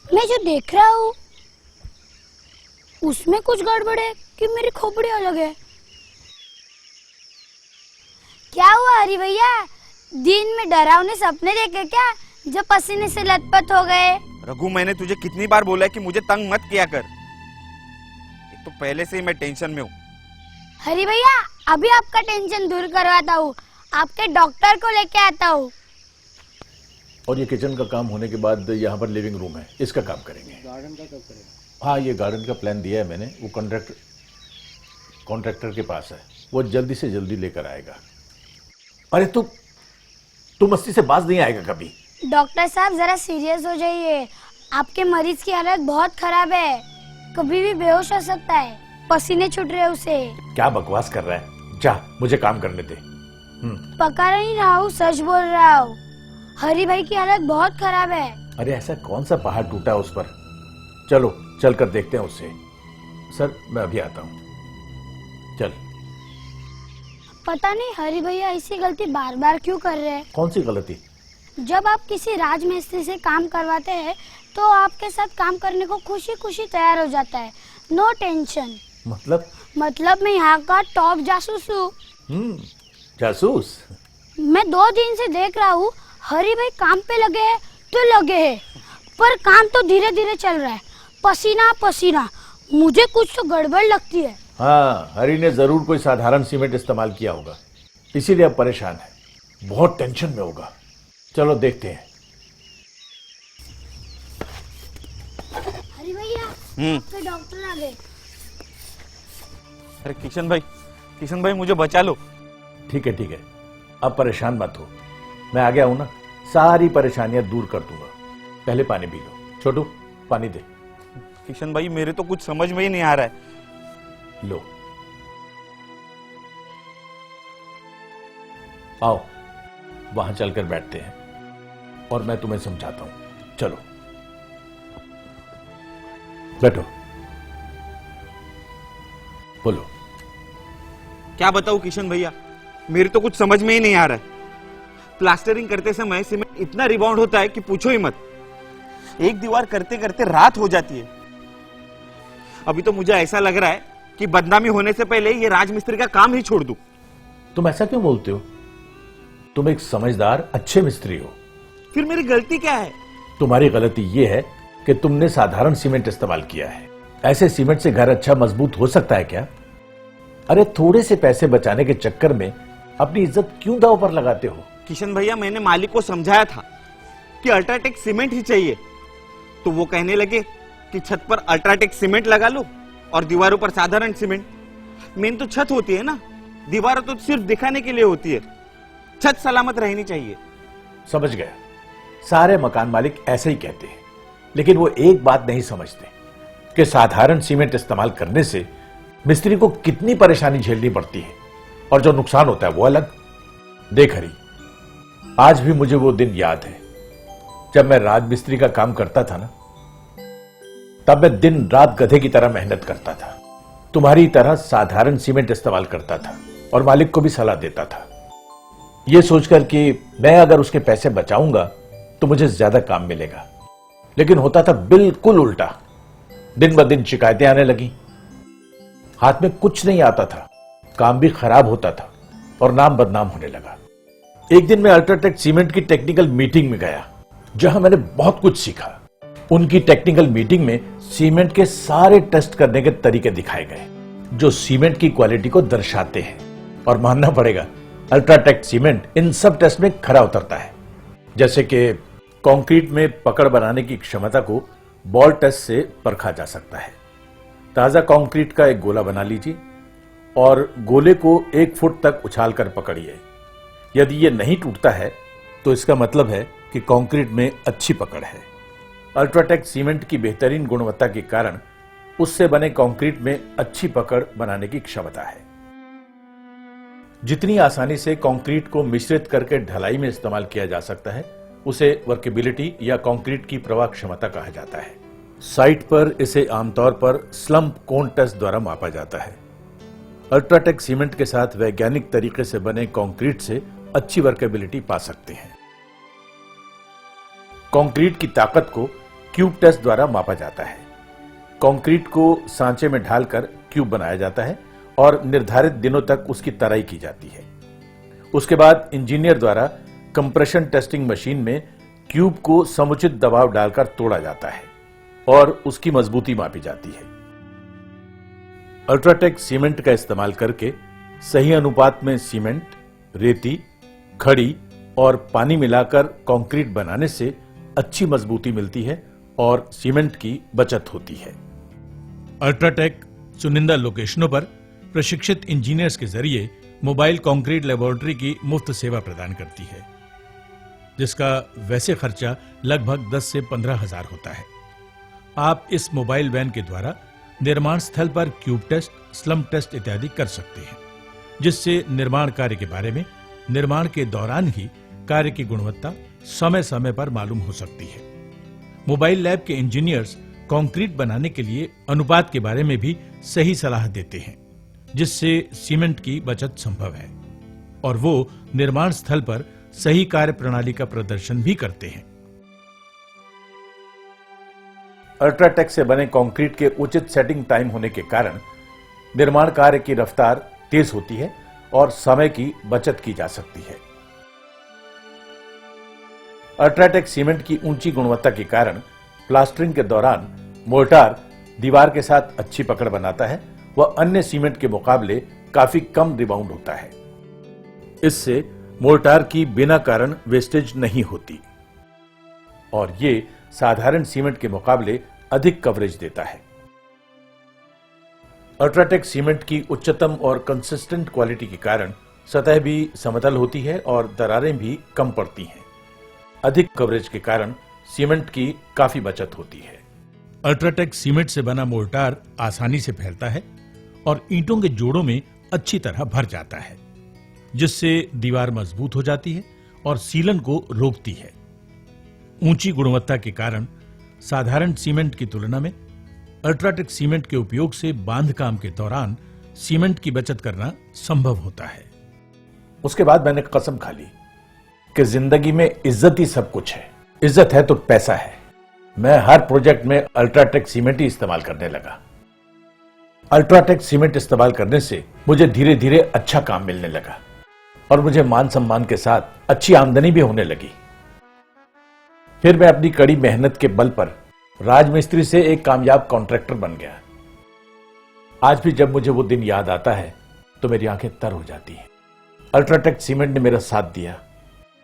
मैं जो देख रहा हूँ उसमें कुछ गड़बड़ है कि मेरी खोपड़ी अलग है। क्या हुआ हरी भैया, दिन में डरावने सपने देखे क्या जो पसीने से लथपथ हो गए? रघु, मैंने तुझे कितनी बार बोला है कि मुझे तंग मत किया कर। एक तो पहले से ही मैं टेंशन में हूँ। हरी भैया, अभी आपका टेंशन दूर करवाता हूँ, आपके डॉक्टर को लेके आता हूँ। और ये किचन का काम होने के बाद यहाँ पर लिविंग रूम है, इसका काम करेंगे। गार्डन का कब करेंगे? हाँ, ये गार्डन का प्लान दिया है मैंने, वो कॉन्ट्रैक्टर के पास है, वो जल्दी से जल्दी लेकर आएगा। अरे तू मस्ती से बाज नहीं आएगा कभी। डॉक्टर साहब जरा सीरियस हो जाइए, आपके मरीज की हालत बहुत खराब है, कभी भी बेहोश हो सकता है, पसीने छूट रहे उसे। क्या बकवास कर रहा है, जा मुझे काम करने दे। पका नहीं रहा हूँ, सच बोल रहा हूँ, हरी भाई की हालत बहुत खराब है। अरे ऐसा कौन सा पहाड़ टूटा उस पर, चलो चल कर देखते हैं उससे। सर मैं अभी आता हूँ, चल। पता नहीं हरी भैया ऐसी गलती बार बार क्यों कर रहे हैं। कौन सी गलती? जब आप किसी राजमिस्त्री से काम करवाते हैं तो आपके साथ काम करने को खुशी खुशी तैयार हो जाता है, नो टेंशन। मतलब मैं यहाँ का टॉप जासूस हूँ। जासूस? मैं 2 दिन से देख रहा हूँ हरी भाई काम पे लगे हैं तो लगे हैं, पर काम तो धीरे धीरे चल रहा है, पसीना पसीना, मुझे कुछ तो गड़बड़ लगती है। हाँ, हरी ने जरूर कोई साधारण सीमेंट इस्तेमाल किया होगा, इसीलिए अब परेशान है, बहुत टेंशन में होगा। चलो देखते हैं। हरी भैया, आपके डॉक्टर आ गए। अरे किशन भाई मुझे बचा लो। ठीक है, अब परेशान मत हो, मैं आ गया हूं ना, सारी परेशानियां दूर कर दूंगा। पहले पानी पी लो। छोटू पानी दे। किशन भाई, मेरे तो कुछ समझ में ही नहीं आ रहा है। लो, आओ वहां चलकर बैठते हैं और मैं तुम्हें समझाता हूं। चलो बैठो, बोलो। क्या बताऊं किशन भैया, मेरे तो कुछ समझ में ही नहीं आ रहा है। प्लास्टरिंग करते समय सीमेंट इतना रिबाउंड होता है कि पूछो ही मत। एक दीवार करते करते रात हो जाती है। अभी तो मुझे ऐसा लग रहा है कि बदनामी होने से पहले ये राजमिस्त्री का काम ही छोड़ दूं। तुम ऐसा क्यों बोलते हो? तुम एक समझदार अच्छे मिस्त्री हो। फिर मेरी गलती क्या है? तुम्हारी गलती यह है कि तुमने साधारण सीमेंट इस्तेमाल किया है। ऐसे सीमेंट से घर अच्छा मजबूत हो सकता है क्या? अरे थोड़े से पैसे बचाने के चक्कर में अपनी इज्जत क्यों दांव पर लगाते हो? किशन भैया, मैंने मालिक को समझाया था कि अल्ट्राटेक सीमेंट ही चाहिए, तो वो कहने लगे कि छत पर अल्ट्राटेक सीमेंट लगा लो और दीवारों पर साधारण सीमेंट। मेन तो छत होती है ना, दीवार तो सिर्फ दिखाने के लिए होती है, छत सलामत रहनी चाहिए। समझ गया, सारे मकान मालिक ऐसे ही कहते हैं, लेकिन वो एक बात नहीं समझते कि साधारण सीमेंट इस्तेमाल करने से मिस्त्री को कितनी परेशानी झेलनी पड़ती है और जो नुकसान होता है वो अलग। देख हरी, आज भी मुझे वो दिन याद है जब मैं राजमिस्त्री का काम करता था ना, तब मैं दिन रात गधे की तरह मेहनत करता था, तुम्हारी तरह साधारण सीमेंट इस्तेमाल करता था और मालिक को भी सलाह देता था, यह सोचकर कि मैं अगर उसके पैसे बचाऊंगा तो मुझे ज्यादा काम मिलेगा। लेकिन होता था बिल्कुल उल्टा, दिन ब दिन शिकायतें आने लगी, हाथ में कुछ नहीं आता था, काम भी खराब होता था और नाम बदनाम होने लगा। एक दिन मैं अल्ट्राटेक सीमेंट की टेक्निकल मीटिंग में गया, जहां मैंने बहुत कुछ सीखा। उनकी टेक्निकल मीटिंग में सीमेंट के सारे टेस्ट करने के तरीके दिखाए गए जो सीमेंट की क्वालिटी को दर्शाते हैं, और मानना पड़ेगा अल्ट्राटेक सीमेंट इन सब टेस्ट में खरा उतरता है। जैसे कि कंक्रीट में पकड़ बनाने की क्षमता को बॉल टेस्ट से परखा जा सकता है। ताजा कंक्रीट का एक गोला बना लीजिए और गोले को 1 फुट तक उछालकर पकड़िए। यदि यह नहीं टूटता है तो इसका मतलब है कि कंक्रीट में अच्छी पकड़ है। अल्ट्राटेक सीमेंट की बेहतरीन गुणवत्ता के कारण उससे बने कंक्रीट में अच्छी पकड़ बनाने की क्षमता है। जितनी आसानी से कंक्रीट को मिश्रित करके ढलाई में इस्तेमाल किया जा सकता है उसे वर्केबिलिटी या कंक्रीट की प्रवाह क्षमता कहा जाता है। साइट पर इसे आमतौर पर स्लम्प कोन टेस्ट द्वारा मापा जाता है। अल्ट्राटेक सीमेंट के साथ वैज्ञानिक तरीके से बने कंक्रीट से अच्छी वर्केबिलिटी पा सकते हैं। कंक्रीट की ताकत को क्यूब टेस्ट द्वारा मापा जाता है। कंक्रीट को सांचे में ढालकर क्यूब बनाया जाता है और निर्धारित दिनों तक उसकी तराई की जाती है। उसके बाद इंजीनियर द्वारा कंप्रेशन टेस्टिंग मशीन में क्यूब को समुचित दबाव डालकर तोड़ा जाता है और उसकी मजबूती मापी जाती है। अल्ट्राटेक सीमेंट का इस्तेमाल करके सही अनुपात में सीमेंट, रेती, खड़ी और पानी मिलाकर कंक्रीट बनाने से अच्छी मजबूती मिलती है और सीमेंट की बचत होती है। अल्ट्राटेक चुनिंदा लोकेशनों पर प्रशिक्षित इंजीनियर्स के जरिए मोबाइल कंक्रीट लेबोरेटरी की मुफ्त सेवा प्रदान करती है, जिसका वैसे खर्चा लगभग 10 से 15 हजार होता है। आप इस मोबाइल वैन के द्वारा निर्माण स्थल पर क्यूब टेस्ट, स्लम टेस्ट इत्यादि कर सकते हैं, जिससे निर्माण कार्य के बारे में निर्माण के दौरान ही कार्य की गुणवत्ता समय समय पर मालूम हो सकती है। मोबाइल लैब के इंजीनियर्स कंक्रीट बनाने के लिए अनुपात के बारे में भी सही सलाह देते हैं, जिससे सीमेंट की बचत संभव है और वो निर्माण स्थल पर सही कार्य प्रणाली का प्रदर्शन भी करते हैं। अल्ट्राटेक से बने कंक्रीट के उचित सेटिंग टाइम होने के कारण निर्माण कार्य की रफ्तार तेज होती है और समय की बचत की जा सकती है। अल्ट्राटेक सीमेंट की ऊंची गुणवत्ता के कारण प्लास्टरिंग के दौरान मोर्टार दीवार के साथ अच्छी पकड़ बनाता है व अन्य सीमेंट के मुकाबले काफी कम रिबाउंड होता है। इससे मोर्टार की बिना कारण वेस्टेज नहीं होती और ये साधारण सीमेंट के मुकाबले अधिक कवरेज देता है। अल्ट्राटेक सीमेंट की उच्चतम और कंसिस्टेंट क्वालिटी के कारण सतह भी समतल होती है और दरारें भी कम पड़ती हैं। अधिक कवरेज के कारण सीमेंट की काफी बचत होती है। अल्ट्राटेक सीमेंट से बना मोर्टार आसानी से फैलता है और ईंटों के जोड़ों में अच्छी तरह भर जाता है, जिससे दीवार मजबूत हो जाती है और सीलन को रोकती है। ऊंची गुणवत्ता के कारण साधारण सीमेंट की तुलना में अल्ट्राटेक सीमेंट के उपयोग से बांध काम के दौरान सीमेंट की बचत करना संभव होता है। उसके बाद मैंने कसम खा ली कि जिंदगी में इज्जत ही सब कुछ है। इज्जत है तो पैसा है। मैं हर प्रोजेक्ट में अल्ट्राटेक सीमेंट ही इस्तेमाल करने लगा। अल्ट्राटेक सीमेंट इस्तेमाल करने से मुझे धीरे धीरे अच्छा काम मिलने लगा और मुझे मान सम्मान के साथ अच्छी आमदनी भी होने लगी। फिर मैं अपनी कड़ी मेहनत के बल पर राजमिस्त्री से एक कामयाब कॉन्ट्रैक्टर बन गया। आज भी जब मुझे वो दिन याद आता है तो मेरी आंखें तर हो जाती हैं। अल्ट्राटेक सीमेंट ने मेरा साथ दिया,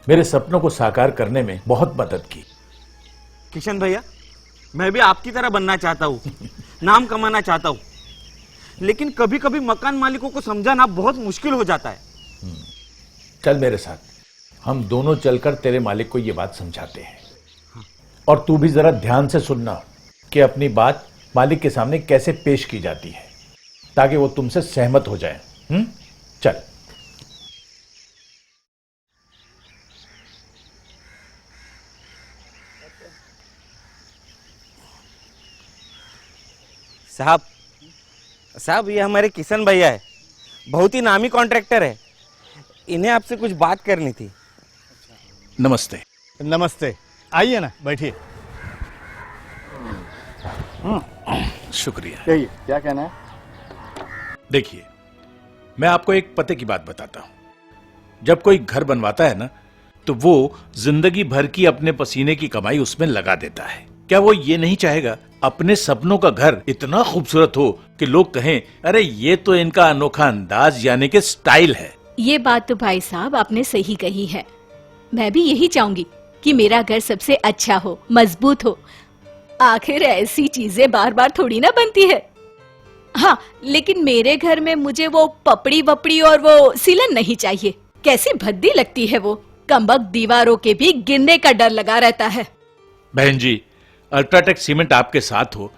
मेरे सपनों को साकार करने में बहुत मदद की। किशन भैया, मैं भी आपकी तरह बनना चाहता हूँ, नाम कमाना चाहता हूँ, लेकिन कभी कभी मकान मालिकों को समझाना बहुत मुश्किल हो जाता है। चल मेरे साथ, हम दोनों चलकर तेरे मालिक को ये बात समझाते हैं। और तू भी जरा ध्यान से सुनना कि अपनी बात मालिक के सामने कैसे पेश की जाती है, ताकि वो तुमसे सहमत हो जाए। चल। साहब ये हमारे किशन भैया है, बहुत ही नामी कॉन्ट्रैक्टर है। इन्हें आपसे कुछ बात करनी थी। नमस्ते। नमस्ते, आइए ना, बैठिए। शुक्रिया। कहिए, क्या कहना है? देखिए, मैं आपको एक पते की बात बताता हूं। जब कोई घर बनवाता है ना, तो वो जिंदगी भर की अपने पसीने की कमाई उसमें लगा देता है। क्या वो ये नहीं चाहेगा अपने सपनों का घर इतना खूबसूरत हो कि लोग कहें, अरे ये तो इनका अनोखा अंदाज यानी कि स्टाइल है। ये बात तो भाई साहब आपने सही कही है। मैं भी यही चाहूंगी कि मेरा घर सबसे अच्छा हो, मजबूत हो। आखिर ऐसी चीजें बार बार थोड़ी ना बनती है। हाँ, लेकिन मेरे घर में मुझे वो पपड़ी वपड़ी और वो सीलन नहीं चाहिए। कैसी भद्दी लगती है वो। कमबख्त दीवारों के भी गिरने का डर लगा रहता है। बहन जी, अल्ट्राटेक सीमेंट आपके साथ हो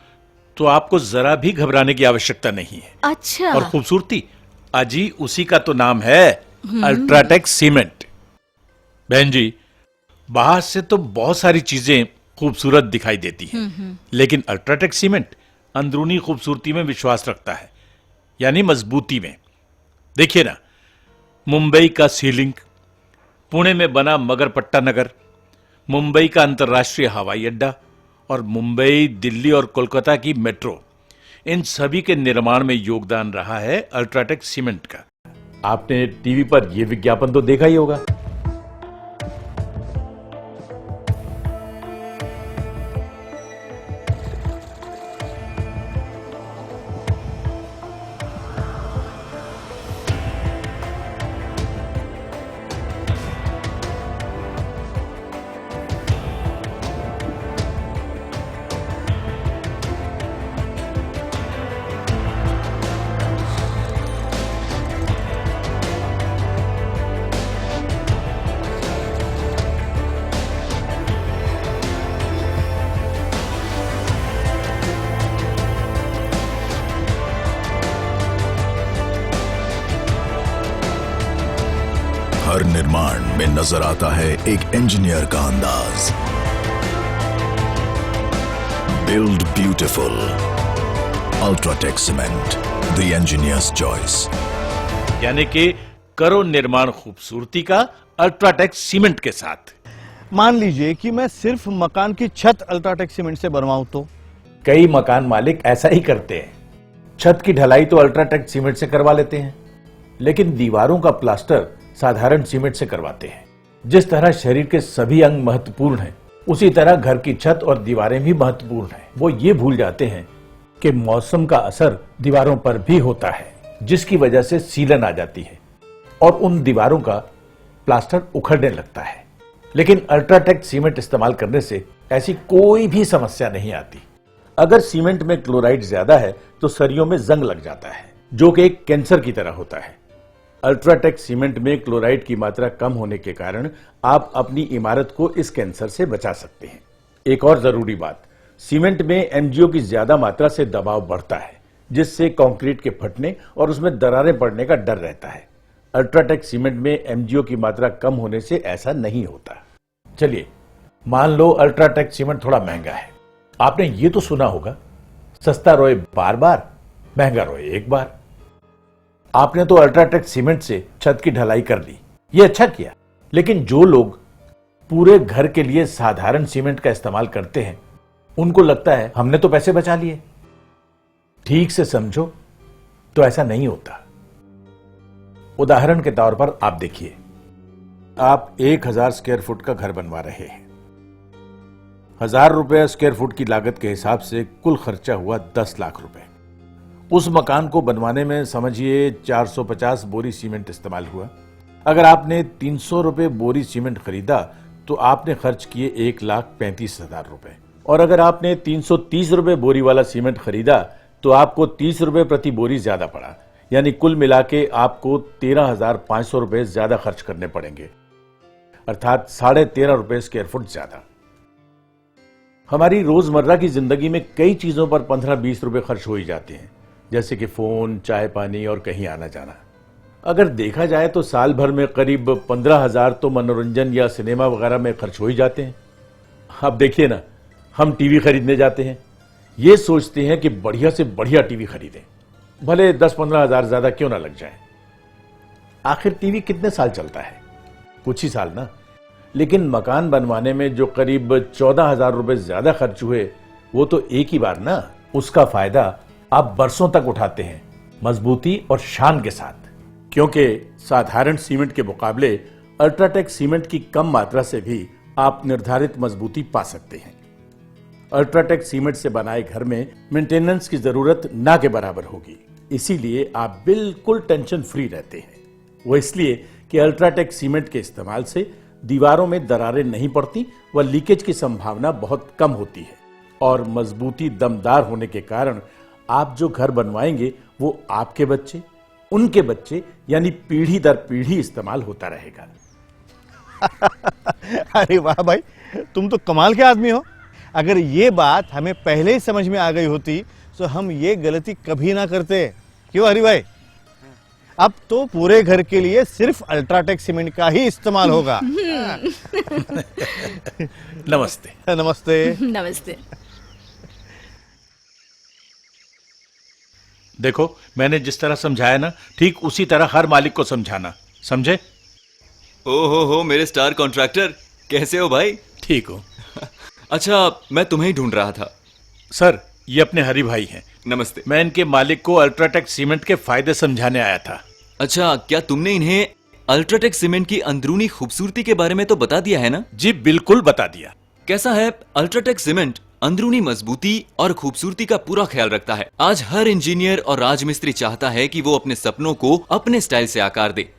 तो आपको जरा भी घबराने की आवश्यकता नहीं है। अच्छा। और खूबसूरती, अजी उसी का तो नाम है, अल्ट्राटेक सीमेंट। बहन जी, बाहर से तो बहुत सारी चीजें खूबसूरत दिखाई देती हैं, लेकिन अल्ट्राटेक सीमेंट अंदरूनी खूबसूरती में विश्वास रखता है, यानी मजबूती में। देखिए ना, मुंबई का सीलिंग, पुणे में बना मगरपट्टा नगर, मुंबई का अंतर्राष्ट्रीय हवाई अड्डा और मुंबई, दिल्ली और कोलकाता की मेट्रो, इन सभी के निर्माण में योगदान रहा है अल्ट्राटेक सीमेंट का। आपने टीवी पर यह विज्ञापन तो देखा ही होगा। हर निर्माण में नजर आता है एक इंजीनियर का अंदाज। Build beautiful, UltraTech cement, the engineers choice. यानी कि करो निर्माण खूबसूरती का अल्ट्राटेक सीमेंट के साथ। मान लीजिए कि मैं सिर्फ मकान की छत अल्ट्राटेक सीमेंट से बनवाऊं तो? कई मकान मालिक ऐसा ही करते हैं। छत की ढलाई तो अल्ट्राटेक सीमेंट से करवा लेते हैं, लेकिन दीवारों का प्लास्टर साधारण सीमेंट से करवाते हैं। जिस तरह शरीर के सभी अंग महत्वपूर्ण हैं, उसी तरह घर की छत और दीवारें भी महत्वपूर्ण हैं। वो ये भूल जाते हैं कि मौसम का असर दीवारों पर भी होता है, जिसकी वजह से सीलन आ जाती है और उन दीवारों का प्लास्टर उखड़ने लगता है। लेकिन अल्ट्राटेक सीमेंट इस्तेमाल करने से ऐसी कोई भी समस्या नहीं आती। अगर सीमेंट में क्लोराइड ज्यादा है तो सरियों में जंग लग जाता है, जो कि एक कैंसर की तरह होता है। अल्ट्राटेक सीमेंट में क्लोराइड की मात्रा कम होने के कारण आप अपनी इमारत को इस कैंसर से बचा सकते हैं। एक और जरूरी बात, सीमेंट में एमजीओ की ज्यादा मात्रा से दबाव बढ़ता है, जिससे कंक्रीट के फटने और उसमें दरारें पड़ने का डर रहता है। अल्ट्राटेक सीमेंट में एमजीओ की मात्रा कम होने से ऐसा नहीं होता। चलिए, मान लो अल्ट्राटेक सीमेंट थोड़ा महंगा है। आपने ये तो सुना होगा, सस्ता रोए बार बार, महंगा रोए एक बार। आपने तो अल्ट्राटेक सीमेंट से छत की ढलाई कर ली, ये अच्छा किया। लेकिन जो लोग पूरे घर के लिए साधारण सीमेंट का इस्तेमाल करते हैं, उनको लगता है हमने तो पैसे बचा लिए। ठीक से समझो तो ऐसा नहीं होता। उदाहरण के तौर पर आप देखिए, आप 1000 स्क्वायर फुट का घर बनवा रहे हैं। 1000 रुपए स्क्वायर फुट की लागत के हिसाब से कुल खर्चा हुआ 10 लाख रुपए। उस मकान को बनवाने में समझिए 450 बोरी सीमेंट इस्तेमाल हुआ। अगर आपने 300 रुपए बोरी सीमेंट खरीदा तो आपने खर्च किए 1,35,000 रुपए। और अगर आपने 330 रुपए बोरी वाला सीमेंट खरीदा तो आपको 30 रुपए प्रति बोरी ज्यादा पड़ा, यानी कुल मिला के आपको 13,500 रुपए ज्यादा खर्च करने पड़ेंगे, अर्थात 13.5 रुपए स्क्वायर फुट ज्यादा। हमारी रोजमर्रा की जिंदगी में कई चीजों पर 15-20 रुपए खर्च हो ही जाते हैं, जैसे कि फोन, चाय पानी और कहीं आना जाना। अगर देखा जाए तो साल भर में करीब 15,000 तो मनोरंजन या सिनेमा वगैरह में खर्च हो ही जाते हैं। अब देखिए ना, हम टीवी खरीदने जाते हैं, ये सोचते हैं कि बढ़िया से बढ़िया टीवी खरीदें, भले 10-15 हजार ज्यादा क्यों ना लग जाए। आखिर टीवी कितने साल चलता है? कुछ ही साल ना। लेकिन मकान बनवाने में जो करीब 14,000 रुपए ज्यादा खर्च हुए, वो तो एक ही बार ना। उसका फायदा आप बरसों तक उठाते हैं, मजबूती और शान के साथ। क्योंकि साधारण सीमेंट के मुकाबले अल्ट्राटेक सीमेंट की कम मात्रा से भी आप निर्धारित मजबूती पा सकते हैं। अल्ट्राटेक सीमेंट से बनाए घर में मेंटेनेंस की जरूरत ना के बराबर होगी, इसीलिए आप बिल्कुल टेंशन फ्री रहते हैं। वो इसलिए कि अल्ट्राटेक सीमेंट के इस्तेमाल से दीवारों में दरारें नहीं पड़ती व लीकेज की संभावना बहुत कम होती है, और मजबूती दमदार होने के कारण आप जो घर बनवाएंगे वो आपके बच्चे, उनके बच्चे, यानी पीढ़ी दर पीढ़ी इस्तेमाल होता रहेगा। अरे वाह भाई, तुम तो कमाल के आदमी हो। अगर ये बात हमें पहले ही समझ में आ गई होती तो हम ये गलती कभी ना करते। क्यों हरि भाई? अब तो पूरे घर के लिए सिर्फ अल्ट्राटेक सीमेंट का ही इस्तेमाल होगा। नमस्ते। नमस्ते। नमस्ते। देखो, मैंने जिस तरह समझाया ना, ठीक उसी तरह हर मालिक को समझाना, समझे? ओ हो मेरे स्टार कॉन्ट्रैक्टर, कैसे हो भाई? ठीक हो। अच्छा, मैं तुम्हें ही ढूंढ रहा था। सर, ये अपने हरि भाई हैं। नमस्ते। मैं इनके मालिक को अल्ट्राटेक सीमेंट के फायदे समझाने आया था। अच्छा, क्या तुमने इन्हें अल्ट्राटेक सीमेंट की अंदरूनी खूबसूरती के बारे में तो बता दिया है ना? जी बिल्कुल बता दिया। कैसा है, अल्ट्राटेक सीमेंट अंदरूनी मजबूती और खूबसूरती का पूरा ख्याल रखता है। आज हर इंजीनियर और राजमिस्त्री चाहता है कि वो अपने सपनों को अपने स्टाइल से आकार दे,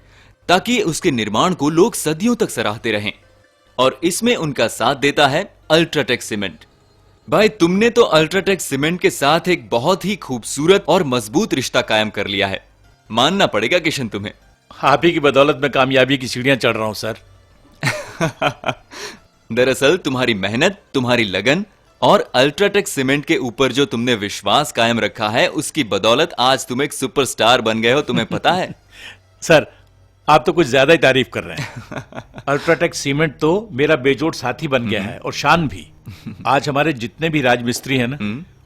ताकि उसके निर्माण को लोग सदियों तक सराहते रहें। और इसमें उनका साथ देता है अल्ट्राटेक सीमेंट। भाई, तुमने तो अल्ट्राटेक सीमेंट के साथ एक बहुत ही खूबसूरत और मजबूत रिश्ता कायम कर लिया है। मानना पड़ेगा किशन तुम्हें। आप ही की बदौलत मैं कामयाबी की सीढ़ियां चढ़ रहा हूं सर। दरअसल तुम्हारी मेहनत, तुम्हारी लगन और अल्ट्राटेक सीमेंट के ऊपर जो तुमने विश्वास कायम रखा है, उसकी बदौलत आज तुम एक सुपरस्टार बन गए हो। तुम्हें पता है? सर, आप तो कुछ ज्यादा ही तारीफ कर रहे हैं। अल्ट्राटेक सीमेंट तो मेरा बेजोड़ साथी बन गया है और शान भी। आज हमारे जितने भी राजमिस्त्री हैं ना,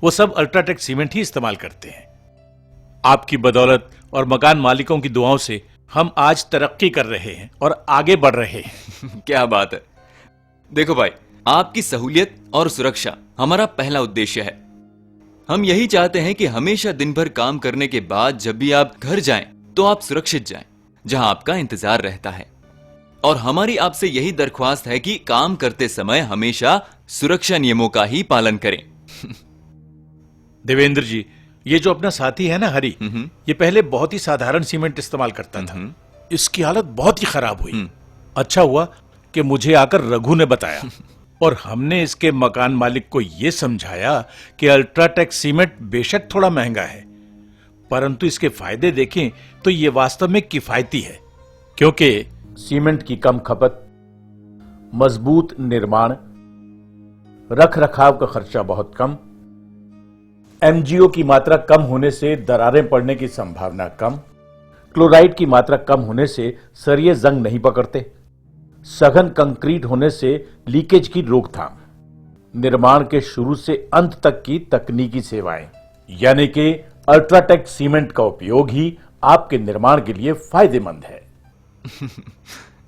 वो सब अल्ट्राटेक सीमेंट ही इस्तेमाल करते हैं। आपकी बदौलत और मकान मालिकों की दुआओं से हम आज तरक्की कर रहे हैं और आगे बढ़ रहे हैं। क्या बात है। देखो भाई, आपकी सहूलियत और सुरक्षा हमारा पहला उद्देश्य है। हम यही चाहते हैं कि हमेशा दिन भर काम करने के बाद जब भी आप घर जाएं, तो आप सुरक्षित जाएं, जहां आपका इंतजार रहता है। और हमारी आपसे यही दरख्वास्त है कि काम करते समय हमेशा सुरक्षा नियमों का ही पालन करें। देवेंद्र जी, ये जो अपना साथी है ना हरि, ये पहले बहुत ही साधारण सीमेंट इस्तेमाल करता था। इसकी हालत बहुत ही खराब हुई। अच्छा हुआ कि मुझे आकर रघु ने बताया और हमने इसके मकान मालिक को यह समझाया कि अल्ट्राटेक सीमेंट बेशक थोड़ा महंगा है, परंतु इसके फायदे देखें तो ये वास्तव में किफायती है। क्योंकि सीमेंट की कम खपत, मजबूत निर्माण, रख रखाव का खर्चा बहुत कम, एमजीओ की मात्रा कम होने से दरारें पड़ने की संभावना कम, क्लोराइड की मात्रा कम होने से सरिये जंग नहीं पकड़ते, सघन कंक्रीट होने से लीकेज की रोकथाम, निर्माण के शुरू से अंत तक की तकनीकी सेवाएं, यानी कि अल्ट्राटेक सीमेंट का उपयोग ही आपके निर्माण के लिए फायदेमंद है।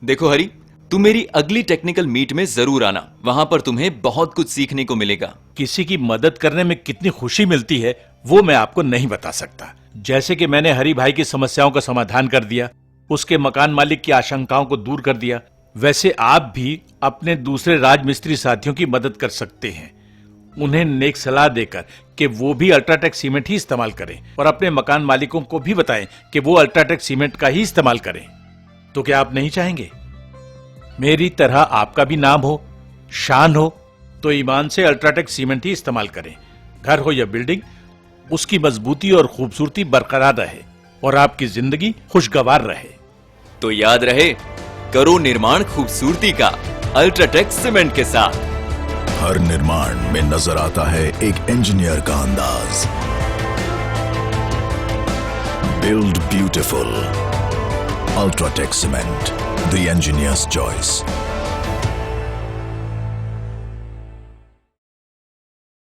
देखो हरि, तुम मेरी अगली टेक्निकल मीट में जरूर आना। वहां पर तुम्हें बहुत कुछ सीखने को मिलेगा। किसी की मदद करने में कितनी खुशी मिलती है वो मैं आपको नहीं बता सकता। जैसे कि मैंने हरि भाई की समस्याओं का समाधान कर दिया, उसके मकान मालिक की आशंकाओं को दूर कर दिया, वैसे आप भी अपने दूसरे राजमिस्त्री साथियों की मदद कर सकते हैं। उन्हें नेक सलाह देकर कि वो भी अल्ट्राटेक सीमेंट ही इस्तेमाल करें और अपने मकान मालिकों को भी बताएं कि वो अल्ट्राटेक सीमेंट का ही इस्तेमाल करें। तो क्या आप नहीं चाहेंगे मेरी तरह आपका भी नाम हो, शान हो? तो ईमान से अल्ट्राटेक सीमेंट ही इस्तेमाल करें। घर हो या बिल्डिंग, उसकी मजबूती और खूबसूरती बरकरार रहे और आपकी जिंदगी खुशगवार रहे। तो याद रहे, करो निर्माण खूबसूरती का अल्ट्राटेक सीमेंट के साथ। हर निर्माण में नजर आता है एक इंजीनियर का अंदाज। Build beautiful, UltraTech cement, the engineers choice.